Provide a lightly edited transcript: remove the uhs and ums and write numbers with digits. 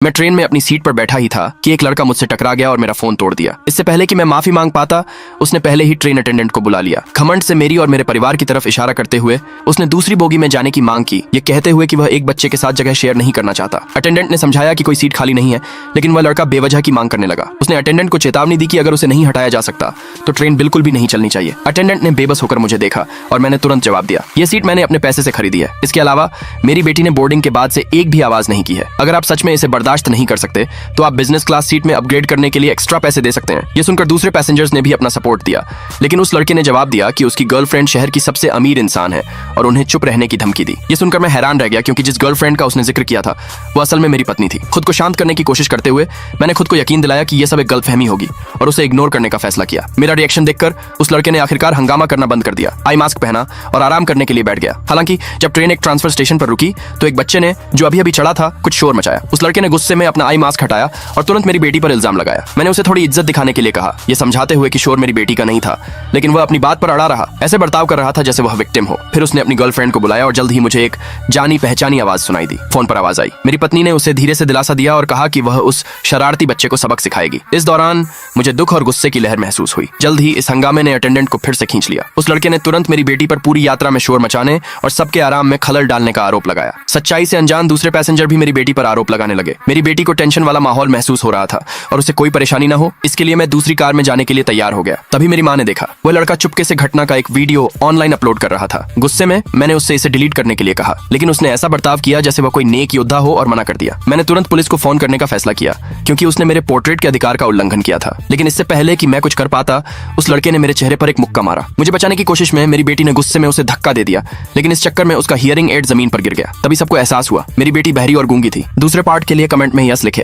मैं ट्रेन में अपनी सीट पर बैठा ही था कि एक लड़का मुझसे टकरा गया और मेरा फोन तोड़ दिया। इससे पहले कि मैं माफी मांग पाता, उसने पहले ही ट्रेन अटेंडेंट को बुला लिया। घमंड से मेरी और मेरे परिवार की तरफ इशारा करते हुए उसने दूसरी बोगी में जाने की मांग की, ये कहते हुए कि वह एक बच्चे के साथ जगह शेयर नहीं करना चाहता। अटेंडेंट ने समझाया कि कोई सीट खाली नहीं है, लेकिन वह लड़का बेवजह की मांग करने लगा। उसने अटेंडेंट को चेतावनी दी कि अगर उसे नहीं हटाया जा सकता तो ट्रेन बिल्कुल भी नहीं चलनी चाहिए। अटेंडेंट ने बेबस होकर मुझे देखा और मैंने तुरंत जवाब दिया, ये सीट मैंने अपने पैसे से खरीदी है। इसके अलावा मेरी बेटी ने बोर्डिंग के बाद से एक भी आवाज नहीं की है। अगर आप सच में इसे बर्दाश्त नहीं कर सकते तो आप बिजनेस क्लास सीट में अपग्रेड करने के लिए एक्स्ट्रा पैसे दे सकते हैं। यह सुनकर दूसरे पैसेंजर्स ने भी अपना सपोर्ट दिया, लेकिन उस लड़के ने जवाब दिया कि उसकी गर्लफ्रेंड शहर की सबसे अमीर इंसान है और उन्हें चुप रहने की धमकी दी। यह सुनकर मैं हैरान रह गया, क्योंकि जिस गर्लफ्रेंड का उसने जिक्र किया था वो असल में मेरी पत्नी थी। खुद को शांत करने की कोशिश करते हुए मैंने खुद को यकीन दिलाया कि यह सब एक गलतफहमी होगी और उसे इग्नोर करने का फैसला किया। मेरा रिएक्शन देखकर उस लड़के ने आखिरकार हंगामा करना बंद कर दिया, आई मास्क पहना और आराम करने के लिए बैठ गया। हालांकि जब ट्रेन एक ट्रांसफर स्टेशन पर रुकी तो एक बच्चे ने, जो अभी अभी चढ़ा था, कुछ शोर मचाया। उस लड़के ने गुस्से में अपना आई मास्क हटाया और तुरंत मेरी बेटी पर इल्जाम लगाया। मैंने उसे थोड़ी इज्जत दिखाने के लिए कहा, यह समझाते हुए कि शोर मेरी बेटी का नहीं था, लेकिन वह अपनी बात पर अड़ा रहा, ऐसे बर्ताव कर रहा था जैसे वह विक्टिम हो। फिर उसने अपनी गर्लफ्रेंड को बुलाया और जल्द ही मुझे एक जानी पहचानी आवाज सुनाई दी। फोन पर आवाज आई। मेरी पत्नी ने उसे धीरे से दिलासा दिया और कहा कि वह उस शरारती बच्चे को सबक सिखाएगी। इस दौरान मुझे दुख और गुस्से की लहर महसूस हुई। जल्द ही इस हंगामे ने अटेंडेंट को फिर से खींच लिया। उस लड़के ने तुरंत मेरी बेटी पर पूरी यात्रा में शोर मचाने और सबके आराम में खलल डालने का आरोप लगाया। सच्चाई से अनजान दूसरे पैसेंजर भी मेरी बेटी पर आरोप लगाने लगे। मेरी बेटी को टेंशन वाला माहौल महसूस हो रहा था और उसे कोई परेशानी ना हो, इसके लिए मैं दूसरी कार में जाने के लिए तैयार हो गया। तभी मेरी माँ ने देखा, वह लड़का चुपके से घटना का एक वीडियो ऑनलाइन अपलोड कर रहा था। गुस्से में मैंने उससे इसे डिलीट करने के लिए कहा, लेकिन उसने ऐसा बर्ताव किया जैसे वह कोई नेक योद्धा हो और मना कर दिया। मैंने तुरंत पुलिस को फोन करने का फैसला किया, क्योंकि उसने मेरे पोर्ट्रेट के अधिकार का उल्लंघन किया था। लेकिन इससे पहले कि मैं कुछ कर पाता, उस लड़के ने मेरे चेहरे पर एक मुक्का मारा। मुझे बचाने की कोशिश में मेरी बेटी ने गुस्से में उसे धक्का दे दिया, लेकिन इस चक्कर में उसका हियरिंग एड जमीन पर गिर गया। तभी सबको एहसास हुआ मेरी बेटी बहरी और गूंगी थी। दूसरे पार्ट के लिए कमेंट में यस लिखे।